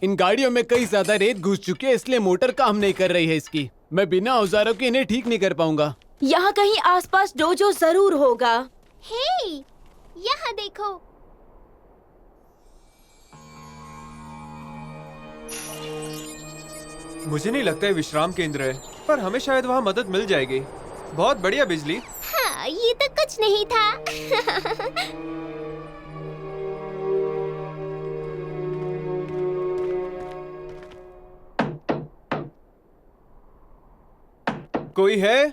इन गाड़ियों में कई ज्यादा रेत घुस चुकी है, इसलिए मोटर काम नहीं कर रही है इसकी। मैं बिना औजारों के इन्हें ठीक नहीं कर पाऊंगा। यहाँ कहीं आसपास डोजो जरूर होगा। हे, यहाँ देखो। मुझे नहीं लगता है विश्राम केंद्र है, पर हमें शायद वहाँ मदद मिल जाएगी। बहुत बढ़िया बिजली। हाँ, ये तो कुछ नहीं था। कोई है?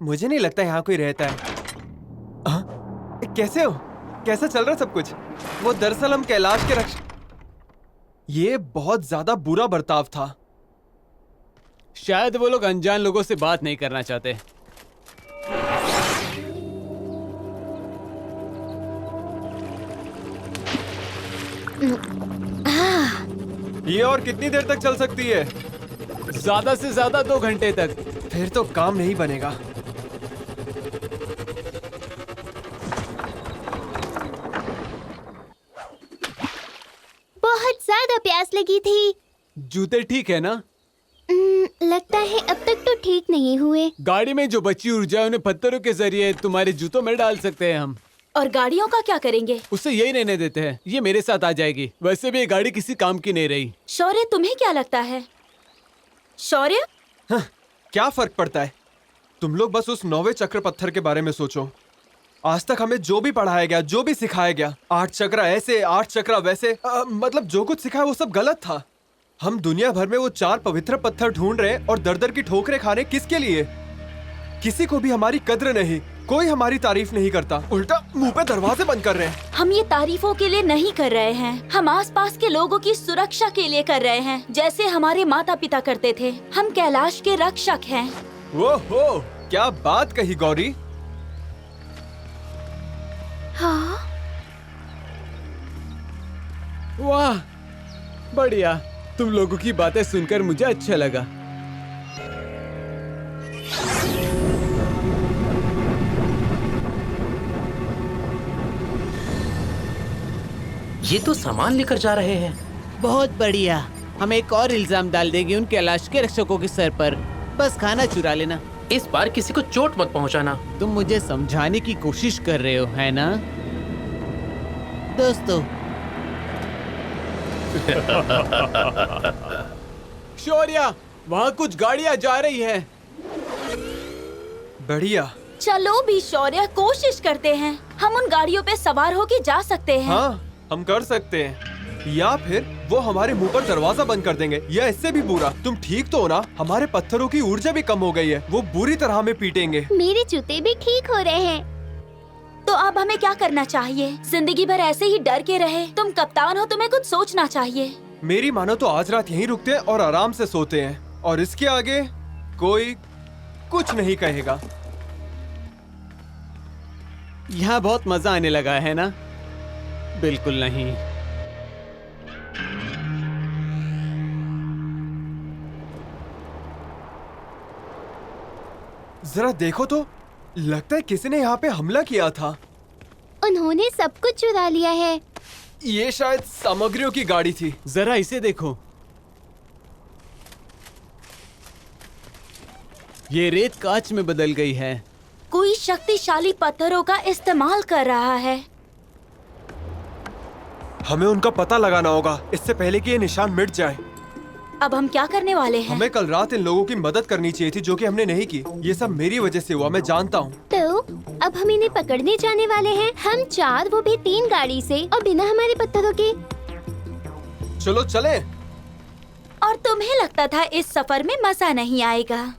मुझे नहीं लगता यहाँ कोई रहता है। कैसे हो? कैसा चल रहा सब कुछ? वो दरअसल हम कैलाश के ये बहुत ज्यादा बुरा बर्ताव था। शायद वो लोग अनजान लोगों से बात नहीं करना चाहते। ये और कितनी देर तक चल सकती है? ज्यादा से ज्यादा 2 घंटे तक। फिर तो काम नहीं बनेगा। बहुत ज्यादा प्यास लगी थी। जूते ठीक है ना? लगता है अब तक तो ठीक नहीं हुए। गाड़ी में जो बची ऊर्जा है उन्हें पत्थरों के जरिए तुम्हारे जूतों में डाल सकते हैं हम। और गाड़ियों का क्या करेंगे? उसे यही रहने देते हैं, ये मेरे साथ आ जाएगी। वैसे भी ये गाड़ी किसी काम की नहीं रही। शौर्य, तुम्हें क्या लगता है? शौर्य, क्या फर्क पड़ता है? तुम लोग बस उस 9वें चक्र पत्थर के बारे में सोचो। आज तक हमें जो भी पढ़ाया गया, जो भी सिखाया गया, 8 चक्र ऐसे, 8 चक्र वैसे, मतलब जो कुछ सिखाया वो सब गलत था। हम दुनिया भर में वो 4 पवित्र पत्थर ढूंढ रहे हैं और दर दर की ठोकरें खाने किसके लिए? किसी को भी हमारी कद्र नहीं, कोई हमारी तारीफ नहीं करता, उल्टा मुंह पे दरवाजे बंद कर रहे हैं। हम ये तारीफों के लिए नहीं कर रहे हैं, हम आसपास के लोगों की सुरक्षा के लिए कर रहे हैं, जैसे हमारे माता पिता करते थे। हम कैलाश के रक्षक हैं। वो हो, क्या बात कही गौरी। हाँ, वाह, बढ़िया। तुम लोगों की बातें सुनकर मुझे अच्छा लगा। ये तो सामान लेकर जा रहे हैं। बहुत बढ़िया। हम एक और इल्जाम डाल देंगे उन कैलाश के रक्षकों के सर पर। बस खाना चुरा लेना। इस बार किसी को चोट मत पहुंचाना। तुम मुझे समझाने की कोशिश कर रहे हो, है ना दोस्तों? शौर्य, वहाँ कुछ गाड़ियाँ जा रही हैं। बढ़िया। चलो भी शौर्य, कोशिश करते हैं। हम उन गाड़ियों पे सवार होके जा सकते हैं। हाँ, हम कर सकते हैं। या फिर वो हमारे मुंह पर दरवाजा बंद कर देंगे, या इससे भी बुरा। तुम ठीक तो हो ना? हमारे पत्थरों की ऊर्जा भी कम हो गई है, वो बुरी तरह हमें पीटेंगे। मेरे जूते भी ठीक हो रहे हैं। तो अब हमें क्या करना चाहिए? जिंदगी भर ऐसे ही डर के रहे? तुम कप्तान हो, तुम्हें कुछ सोचना चाहिए। मेरी मानो तो आज रात यहीं रुकते हैं और आराम से सोते हैं, और इसके आगे कोई कुछ नहीं कहेगा। यहाँ बहुत मजा आने लगा है ना? बिल्कुल नहीं। जरा देखो तो, लगता है किसी ने यहाँ पे हमला किया था। उन्होंने सब कुछ चुरा लिया है। ये शायद सामग्रियों की गाड़ी थी। जरा इसे देखो, ये रेत कांच में बदल गई है। कोई शक्तिशाली पत्थरों का इस्तेमाल कर रहा है। हमें उनका पता लगाना होगा इससे पहले कि ये निशान मिट जाए। अब हम क्या करने वाले हैं? हमें कल रात इन लोगों की मदद करनी चाहिए थी, जो कि हमने नहीं की। ये सब मेरी वजह से हुआ, मैं जानता हूँ। तो अब हम इन्हें पकड़ने जाने वाले हैं। हम 4, वो भी 3 गाड़ी से, और बिना हमारे पत्थरों के। चलो चले। और तुम्हें लगता था इस सफर में मजा नहीं आएगा?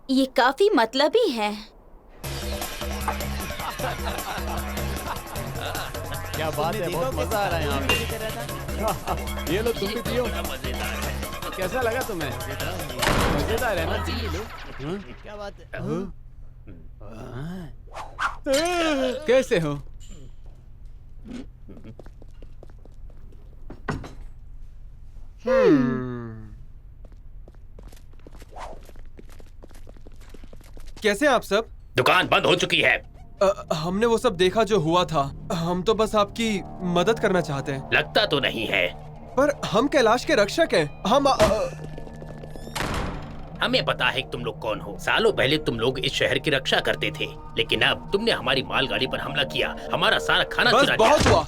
ये काफी मतलबी है। क्या बात है, बहुत मजा आ रहा है यहाँ पे। ये लो, तुम भी पियो। कैसा लगा तुम्हें? मजेदार है ना? तुम भी लो। क्या बात है? कैसे हो? कैसे हैं आप सब? दुकान बंद हो चुकी है। हमने वो सब देखा जो हुआ था। हम तो बस आपकी मदद करना चाहते हैं। लगता तो नहीं है। पर हम कैलाश के रक्षक हैं। हमें पता है कि तुम लोग कौन हो। सालों पहले तुम लोग इस शहर की रक्षा करते थे, लेकिन अब तुमने हमारी मालगाड़ी पर हमला किया, हमारा सारा खाना बस चुरा बहुत लिया। हुआ।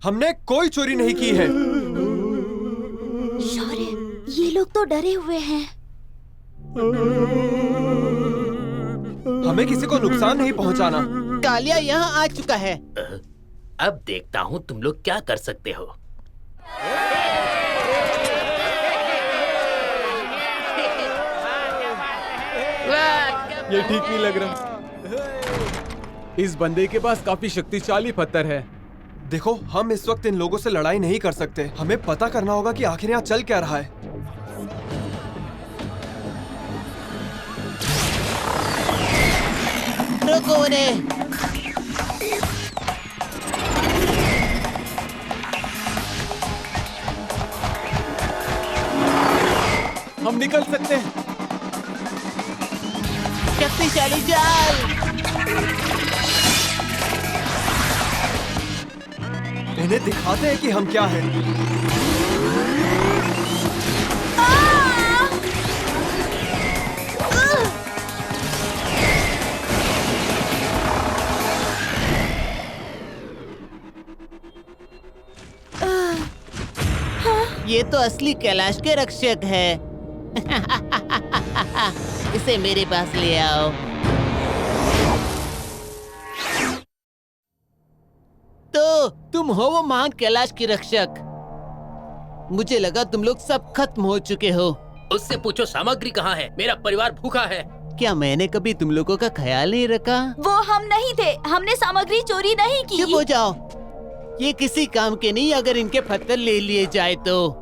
हमने कोई चोरी नहीं की है। शौर्य, ये लोग तो डरे हुए हैं। हमें किसी को नुकसान नहीं पहुंचाना। कालिया यहाँ आ चुका है। अब देखता हूँ तुम लोग क्या कर सकते हो। ये ठीक नहीं लग रहा। इस बंदे के पास काफी शक्तिशाली पत्थर है। देखो, हम इस वक्त इन लोगों से लड़ाई नहीं कर सकते। हमें पता करना होगा कि आखिर यहाँ चल क्या रहा है। रुको उन्हें। हम निकल सकते हैं। शक्तिशाली जाल। इन्हें दिखाते हैं कि हम क्या हैं। ये तो असली कैलाश के रक्षक है। इसे मेरे पास ले आओ। तो तुम हो वो महान कैलाश के रक्षक। मुझे लगा तुम लोग सब खत्म हो चुके हो। उससे पूछो सामग्री कहाँ है। मेरा परिवार भूखा है। क्या मैंने कभी तुम लोगों का ख्याल नहीं रखा? वो हम नहीं थे। हमने सामग्री चोरी नहीं की। चुप हो जाओ। ये किसी काम के नहीं अगर इनके पत्थर ले लिए जाए तो।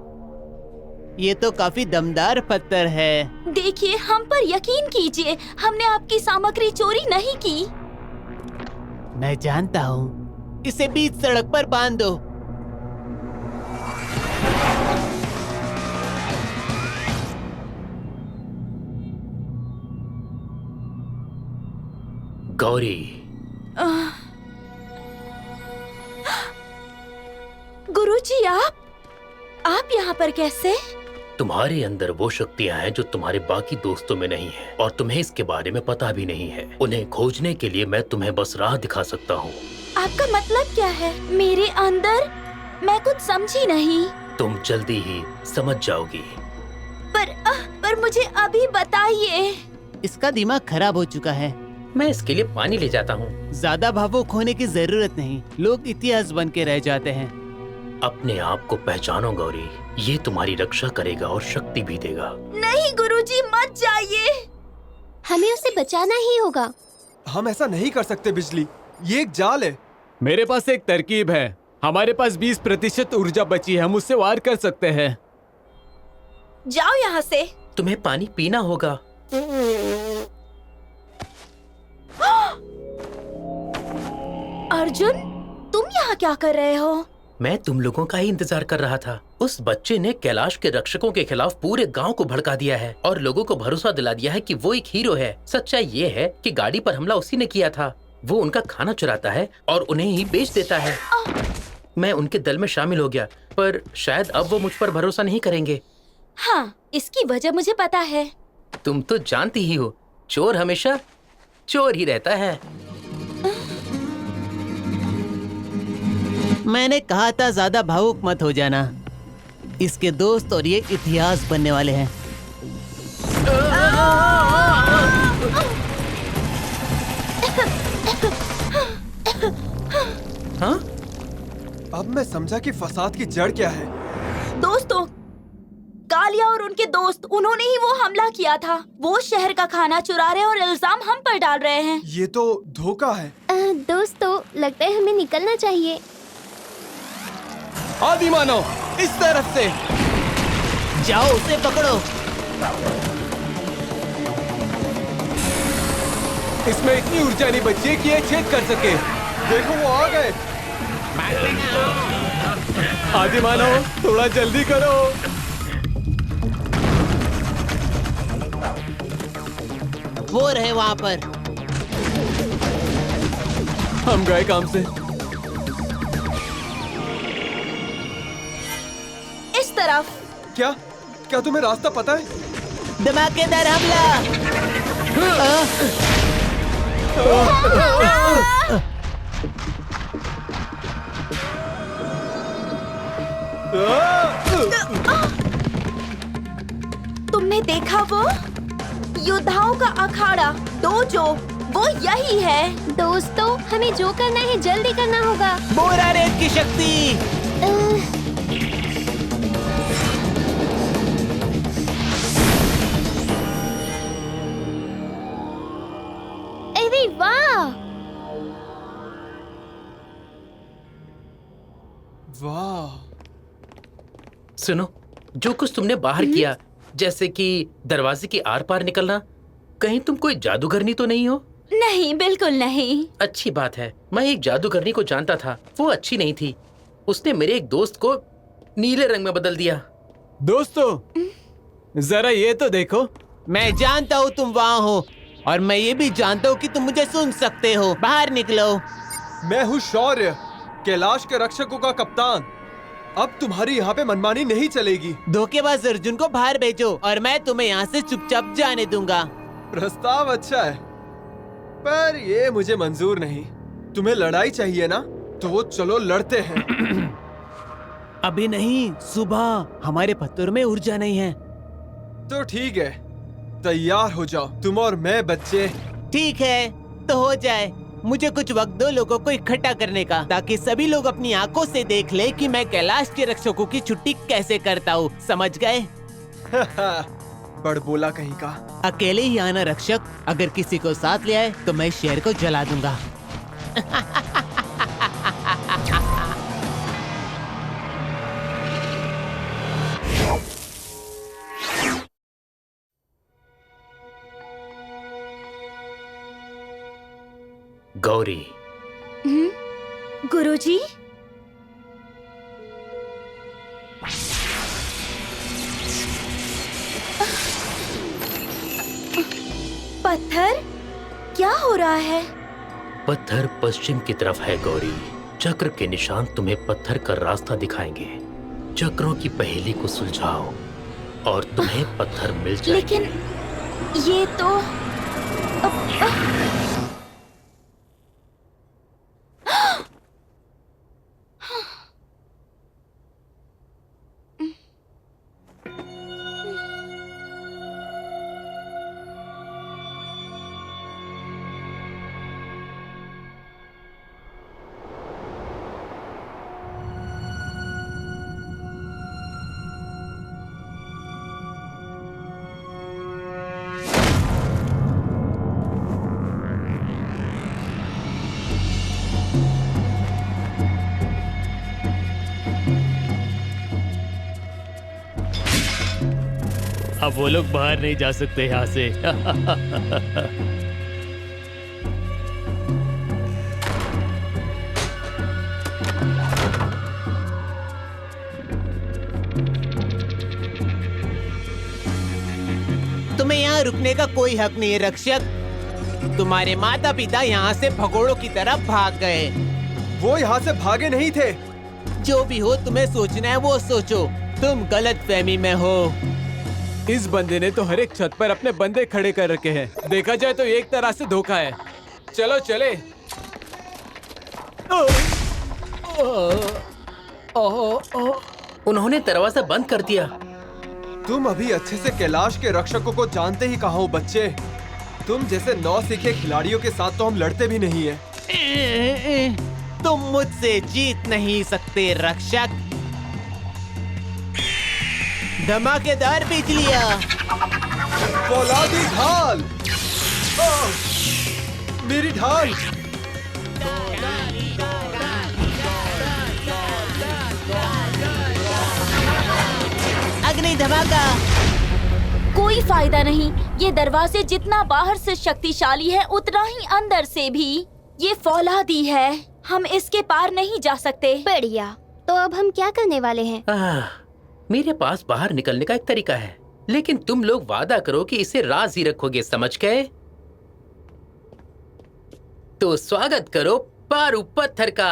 ये तो काफी दमदार पत्थर है। देखिए, हम पर यकीन कीजिए, हमने आपकी सामग्री चोरी नहीं की। मैं जानता हूँ। इसे बीच सड़क पर बांध दो। गौरी, गुरुजी, आप यहाँ पर कैसे? तुम्हारे अंदर वो शक्तियाँ हैं जो तुम्हारे बाकी दोस्तों में नहीं है, और तुम्हें इसके बारे में पता भी नहीं है। उन्हें खोजने के लिए मैं तुम्हें बस राह दिखा सकता हूँ। आपका मतलब क्या है? मेरे अंदर? मैं कुछ समझी नहीं। तुम जल्दी ही समझ जाओगी। पर मुझे अभी बताइए। इसका दिमाग खराब हो चुका है। मैं इसके लिए पानी ले जाता हूँ। ज्यादा भावुक होने की जरूरत नहीं। लोग इतिहास बन के रह जाते हैं। अपने आप को पहचानो गौरी। ये तुम्हारी रक्षा करेगा और शक्ति भी देगा। नहीं गुरुजी, मत जाइए। हमें उसे बचाना ही होगा। हम ऐसा नहीं कर सकते बिजली। ये एक जाल है। मेरे पास एक तरकीब है। हमारे पास 20% ऊर्जा बची है। हम उससे वार कर सकते हैं। जाओ यहाँ से। तुम्हें पानी पीना होगा। अर्जुन, तुम यहाँ क्या कर रहे हो? मैं तुम लोगों का ही इंतजार कर रहा था। उस बच्चे ने कैलाश के रक्षकों के खिलाफ पूरे गांव को भड़का दिया है और लोगों को भरोसा दिला दिया है कि वो एक हीरो है। सच्चाई ये है कि गाड़ी पर हमला उसी ने किया था। वो उनका खाना चुराता है और उन्हें ही बेच देता है। मैं उनके दल में शामिल हो गया, पर शायद अब वो मुझ पर भरोसा नहीं करेंगे। हाँ, इसकी वजह मुझे पता है। तुम तो जानती ही हो, चोर हमेशा चोर ही रहता है। मैंने कहा था ज्यादा भावुक मत हो जाना। इसके दोस्त और ये इतिहास बनने वाले हैं। हाँ? अब मैं समझा कि फसाद की जड़ क्या है। दोस्तों, कालिया और उनके दोस्त, उन्होंने ही वो हमला किया था। वो शहर का खाना चुरा रहे और इल्जाम हम पर डाल रहे हैं। ये तो धोखा है। दोस्तों, लगता है हमें निकलना चाहिए। आदि मानो, इस तरफ से जाओ, उसे पकड़ो। इसमें इतनी ऊर्जा नहीं बची है कि ये छेद कर सके। देखो, वो आ गए। आदि मानो, थोड़ा जल्दी करो। वो रहे वहाँ पर। हम गए काम से। इस तरफ। क्या क्या तुम्हें रास्ता पता है? धमाकेदार हमला। तुमने देखा वो योद्धाओं का अखाड़ा डोजो, वो यही है। दोस्तों, हमें जो करना है जल्दी करना होगा। बोरा रेत की शक्ति। अरे वाह! वाह! सुनो, जो कुछ तुमने बाहर किया, जैसे कि दरवाजे के आर पार निकलना, कहीं तुम कोई जादूगरनी तो नहीं हो? नहीं, बिल्कुल नहीं। अच्छी बात है। मैं एक जादूगरनी को जानता था, वो अच्छी नहीं थी। उसने मेरे एक दोस्त को नीले रंग में बदल दिया। दोस्तों, जरा ये तो देखो। मैं जानता हूँ तुम वहाँ हो, और मैं ये भी जानता हूँ कि तुम मुझे सुन सकते हो। बाहर निकलो। मैं हूँ शौर्य, कैलाश के रक्षकों का कप्तान। अब तुम्हारी यहाँ पे मनमानी नहीं चलेगी। धोखेबाज अर्जुन को बाहर भेजो और मैं तुम्हें यहाँ से चुपचाप जाने दूंगा। प्रस्ताव अच्छा है, पर ये मुझे मंजूर नहीं। तुम्हें लड़ाई चाहिए ना, तो चलो लड़ते हैं। अभी नहीं, सुबह। हमारे पत्थर में ऊर्जा नहीं है। तो ठीक है, तैयार हो जाओ, तुम और मैं बच्चे। ठीक है, तो हो जाए। मुझे कुछ वक्त दो लोगों को इकट्ठा करने का, ताकि सभी लोग अपनी आंखों से देख ले कि मैं कैलाश के रक्षकों की छुट्टी कैसे करता हूँ। समझ गए? बड़बोला कहीं का। अकेले ही आना रक्षक। अगर किसी को साथ ले आए तो मैं शहर को जला दूंगा। गौरी। गुरुजी, पत्थर, क्या हो रहा है? पत्थर पश्चिम की तरफ है गौरी। चक्र के निशान तुम्हें पत्थर का रास्ता दिखाएंगे। चक्रों की पहेली को सुलझाओ और तुम्हें पत्थर मिल जाएंगे। लेकिन ये तो अब वो लोग बाहर नहीं जा सकते यहाँ से। तुम्हें यहाँ रुकने का कोई हक नहीं है रक्षक। तुम्हारे माता पिता यहाँ से भगोड़ों की तरफ भाग गए। वो यहाँ से भागे नहीं थे। जो भी हो, तुम्हें सोचना है वो सोचो। तुम गलत फहमी में हो। इस बंदे ने तो हर एक छत पर अपने बंदे खड़े कर रखे हैं। देखा जाए तो एक तरह से धोखा है। चलो चले। उन्होंने दरवाजा बंद कर दिया। तुम अभी अच्छे से कैलाश के रक्षकों को जानते ही कहाँ हो बच्चे। तुम जैसे नौसिखे खिलाड़ियों के साथ तो हम लड़ते भी नहीं है। तुम मुझसे जीत नहीं सकते रक्षक। धमाकेदार बिजलियाँ। फौलादी ढाल। मेरी ढाल। अग्नि धमाका। कोई फायदा नहीं। ये दरवाजे जितना बाहर से शक्तिशाली है, उतना ही अंदर से भी। ये फौलादी है, हम इसके पार नहीं जा सकते। बढ़िया। तो अब हम क्या करने वाले हैं? मेरे पास बाहर निकलने का एक तरीका है, लेकिन तुम लोग वादा करो कि इसे राज ही रखोगे, समझ गए? तो स्वागत करो पारू पत्थर का।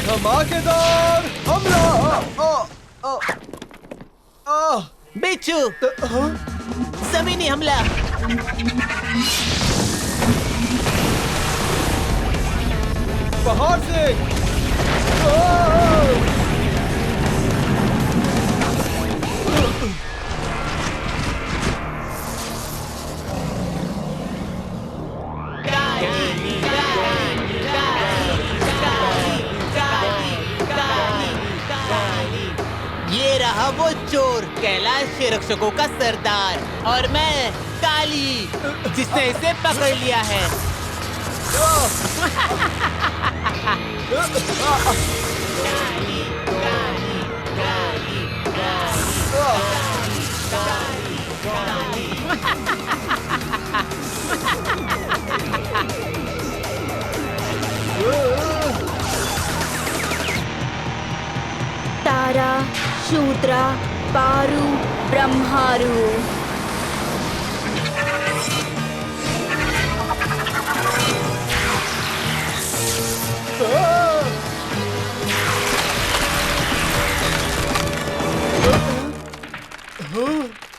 धमाकेदार हमला। बिच्छू, जमीनी हमला। पहाड़ से ये रहा वो चोर, कैलाश के रक्षकों का सरदार, और मैं काली, जिसने इसे पकड़ लिया है। तारा, शूद्रा, पारू, ब्रह्मारू।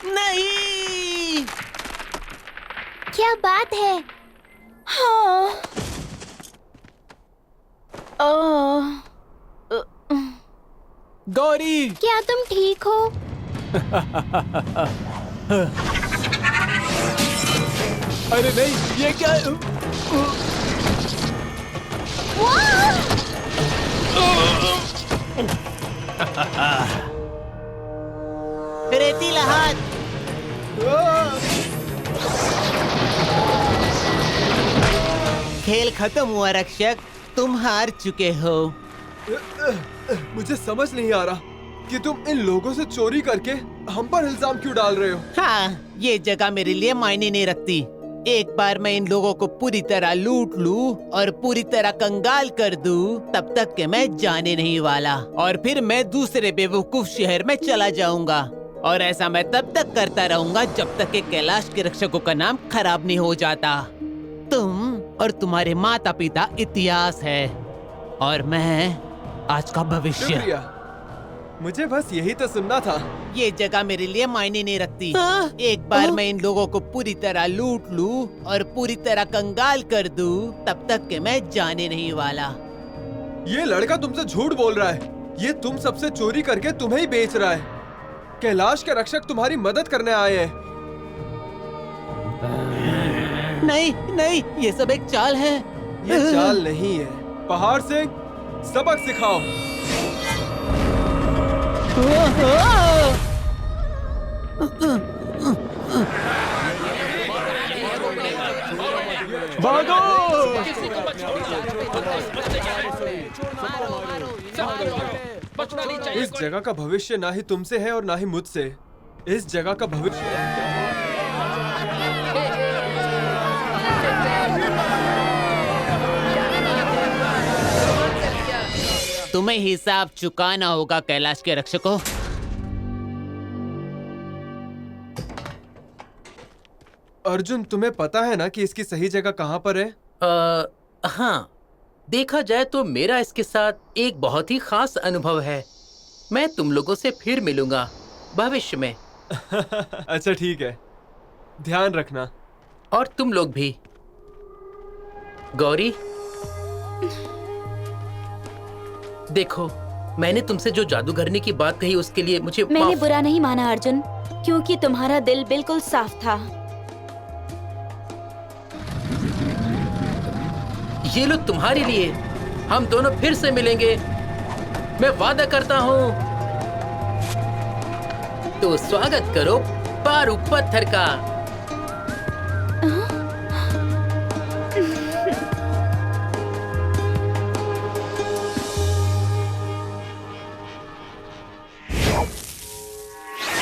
नहीं, क्या बात है? हाँ। गौरी, क्या तुम ठीक हो? अरे नहीं, ये क्या? रेतीला हाथ। खेल खत्म हुआ रक्षक, तुम हार चुके हो। मुझे समझ नहीं आ रहा कि तुम इन लोगों से चोरी करके हम पर इल्जाम क्यों डाल रहे हो। हाँ, ये जगह मेरे लिए मायने नहीं रखती। एक बार मैं इन लोगों को पूरी तरह लूट लूं और पूरी तरह कंगाल कर दूं, तब तक के मैं जाने नहीं वाला, और फिर मैं दूसरे बेवकूफ शहर में चला जाऊंगा। और ऐसा मैं तब तक करता रहूंगा जब तक कि कैलाश के रक्षकों का नाम खराब नहीं हो जाता। तुम और तुम्हारे माता पिता इतिहास है, और मैं आज का भविष्य। शुक्रिया, मुझे बस यही तो सुनना था। ये जगह मेरे लिए मायने नहीं रखती। एक बार मैं इन लोगों को पूरी तरह लूट लूं और पूरी तरह कंगाल कर दूं, तब तक के मैं जाने नहीं वाला। ये लड़का तुमसे झूठ बोल रहा है। ये तुम सबसे चोरी करके तुम्हें ही बेच रहा है। कैलाश के रक्षक तुम्हारी मदद करने आए हैं। नहीं नहीं, ये सब एक चाल है। ये चाल नहीं है। पहाड़ से सबक सिखाओ। भागो! इस जगह का भविष्य ना ही तुमसे है और ना ही मुझसे। इस जगह का भविष्य तुम्हें हिसाब चुकाना होगा कैलाश के रक्षकों। अर्जुन, तुम्हें पता है ना कि इसकी सही जगह कहाँ पर है? हाँ, देखा जाए तो मेरा इसके साथ एक बहुत ही खास अनुभव है। मैं तुम लोगों से फिर मिलूंगा भविष्य में। अच्छा ठीक है, ध्यान रखना। और तुम लोग भी। गौरी, देखो, मैंने तुमसे जो जादूगरनी की बात कही उसके लिए मुझे मैंने बुरा नहीं माना अर्जुन, क्योंकि तुम्हारा दिल बिल्कुल साफ था। ये लो तुम्हारे लिए। हम दोनों फिर से मिलेंगे, मैं वादा करता हूँ। तो स्वागत करो पारू पत्थर का।